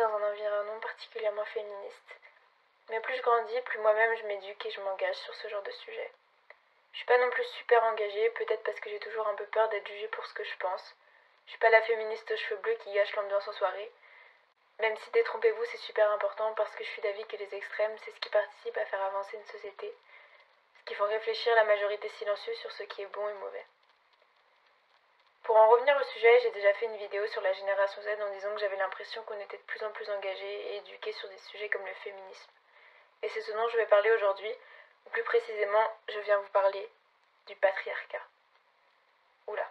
dans un environnement particulièrement féministe. Mais plus je grandis, plus moi-même je m'éduque et je m'engage sur ce genre de sujet. Je suis pas non plus super engagée, peut-être parce que j'ai toujours un peu peur d'être jugée pour ce que je pense. Je suis pas la féministe aux cheveux bleus qui gâche l'ambiance en soirée. Même si détrompez-vous, c'est super important parce que je suis d'avis que les extrêmes, c'est ce qui participe à faire avancer une société, ce qui font réfléchir la majorité silencieuse sur ce qui est bon et mauvais. Pour en revenir au sujet, j'ai déjà fait une vidéo sur la génération Z en disant que j'avais l'impression qu'on était de plus en plus engagés et éduqués sur des sujets comme le féminisme. Et c'est ce dont je vais parler aujourd'hui, ou plus précisément, je viens vous parler du patriarcat. Oula.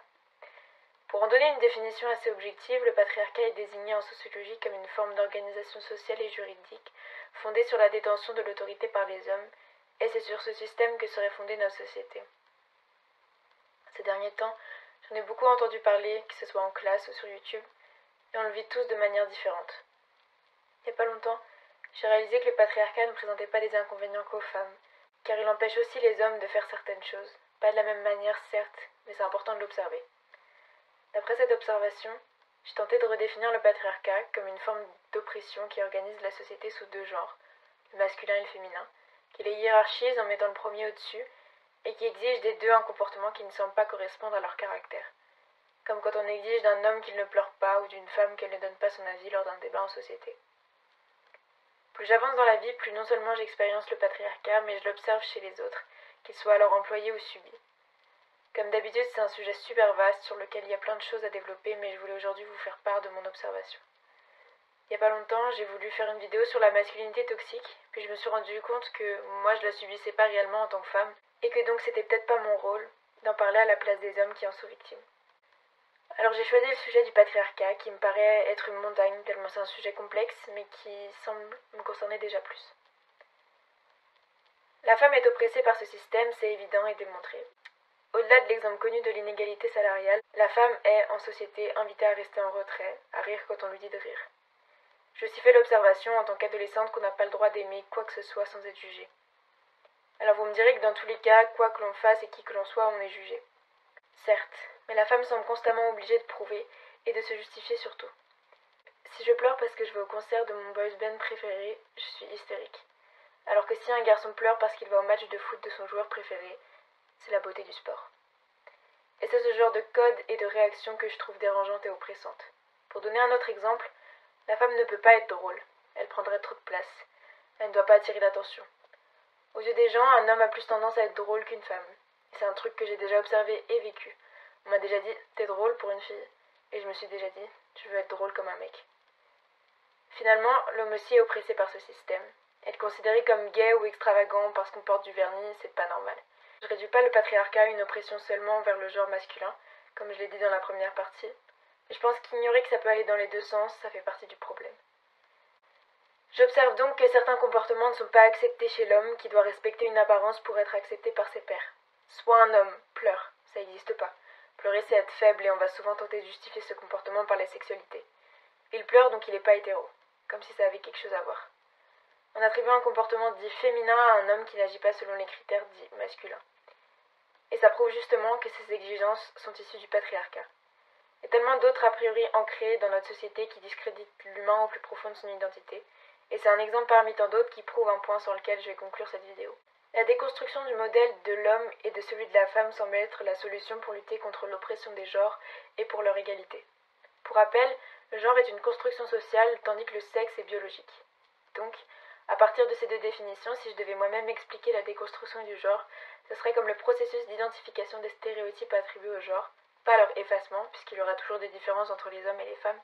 Pour en donner une définition assez objective, le patriarcat est désigné en sociologie comme une forme d'organisation sociale et juridique fondée sur la détention de l'autorité par les hommes, et c'est sur ce système que serait fondée notre société. Ces derniers temps, j'en ai beaucoup entendu parler, que ce soit en classe ou sur YouTube, et on le vit tous de manière différente. Il n'y a pas longtemps, j'ai réalisé que le patriarcat ne présentait pas des inconvénients qu'aux femmes, car il empêche aussi les hommes de faire certaines choses. Pas de la même manière, certes, mais c'est important de l'observer. D'après cette observation, j'ai tenté de redéfinir le patriarcat comme une forme d'oppression qui organise la société sous deux genres, le masculin et le féminin, qui les hiérarchise en mettant le premier au-dessus, et qui exige des deux un comportement qui ne semble pas correspondre à leur caractère. Comme quand on exige d'un homme qu'il ne pleure pas ou d'une femme qu'elle ne donne pas son avis lors d'un débat en société. Plus j'avance dans la vie, plus non seulement j'expérience le patriarcat, mais je l'observe chez les autres, qu'ils soient alors employés ou subis. Comme d'habitude, c'est un sujet super vaste sur lequel il y a plein de choses à développer, mais je voulais aujourd'hui vous faire part de mon observation. Il n'y a pas longtemps, j'ai voulu faire une vidéo sur la masculinité toxique, puis je me suis rendu compte que moi je la subissais pas réellement en tant que femme, et que donc c'était peut-être pas mon rôle d'en parler à la place des hommes qui en sont victimes. Alors j'ai choisi le sujet du patriarcat, qui me paraît être une montagne, tellement c'est un sujet complexe, mais qui semble me concerner déjà plus. La femme est oppressée par ce système, c'est évident et démontré. Au-delà de l'exemple connu de l'inégalité salariale, la femme est, en société, invitée à rester en retrait, à rire quand on lui dit de rire. J'ai aussi fait l'observation en tant qu'adolescente qu'on n'a pas le droit d'aimer quoi que ce soit sans être jugé. Alors vous me direz que dans tous les cas, quoi que l'on fasse et qui que l'on soit, on est jugé. Certes, mais la femme semble constamment obligée de prouver et de se justifier surtout. Si je pleure parce que je vais au concert de mon boys band préféré, je suis hystérique. Alors que si un garçon pleure parce qu'il va au match de foot de son joueur préféré, c'est la beauté du sport. Et c'est ce genre de code et de réaction que je trouve dérangeante et oppressante. Pour donner un autre exemple, la femme ne peut pas être drôle. Elle prendrait trop de place. Elle ne doit pas attirer l'attention. Aux yeux des gens, un homme a plus tendance à être drôle qu'une femme. Et c'est un truc que j'ai déjà observé et vécu. On m'a déjà dit « t'es drôle pour une fille ». Et je me suis déjà dit « je veux être drôle comme un mec ». Finalement, l'homme aussi est oppressé par ce système. Être considéré comme gay ou extravagant parce qu'on porte du vernis, c'est pas normal. Je réduis pas le patriarcat à une oppression seulement envers le genre masculin, comme je l'ai dit dans la première partie. Mais je pense qu'ignorer que ça peut aller dans les deux sens, ça fait partie du problème. J'observe donc que certains comportements ne sont pas acceptés chez l'homme qui doit respecter une apparence pour être accepté par ses pairs. Soit un homme pleure, ça n'existe pas. Pleurer c'est être faible et on va souvent tenter de justifier ce comportement par la sexualité. Il pleure donc il n'est pas hétéro, comme si ça avait quelque chose à voir. On attribue un comportement dit féminin à un homme qui n'agit pas selon les critères dits masculins. Et ça prouve justement que ces exigences sont issues du patriarcat. Il y a tellement d'autres a priori ancrés dans notre société qui discréditent l'humain au plus profond de son identité, et c'est un exemple parmi tant d'autres qui prouve un point sur lequel je vais conclure cette vidéo. La déconstruction du modèle de l'homme et de celui de la femme semble être la solution pour lutter contre l'oppression des genres et pour leur égalité. Pour rappel, le genre est une construction sociale tandis que le sexe est biologique. Donc, à partir de ces deux définitions, si je devais moi-même expliquer la déconstruction du genre, ce serait comme le processus d'identification des stéréotypes attribués au genre, pas leur effacement, puisqu'il y aura toujours des différences entre les hommes et les femmes,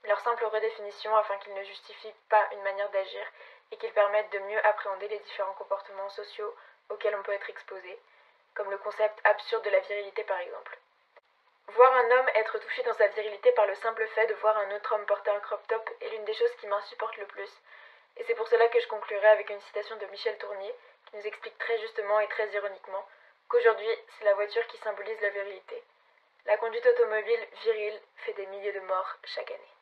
mais leur simple redéfinition afin qu'ils ne justifient pas une manière d'agir et qu'ils permettent de mieux appréhender les différents comportements sociaux auxquels on peut être exposé, comme le concept absurde de la virilité par exemple. Voir un homme être touché dans sa virilité par le simple fait de voir un autre homme porter un crop top est l'une des choses qui m'insupporte le plus. Et c'est pour cela que je conclurai avec une citation de Michel Tournier, qui nous explique très justement et très ironiquement qu'aujourd'hui, c'est la voiture qui symbolise la virilité. La conduite automobile virile fait des milliers de morts chaque année.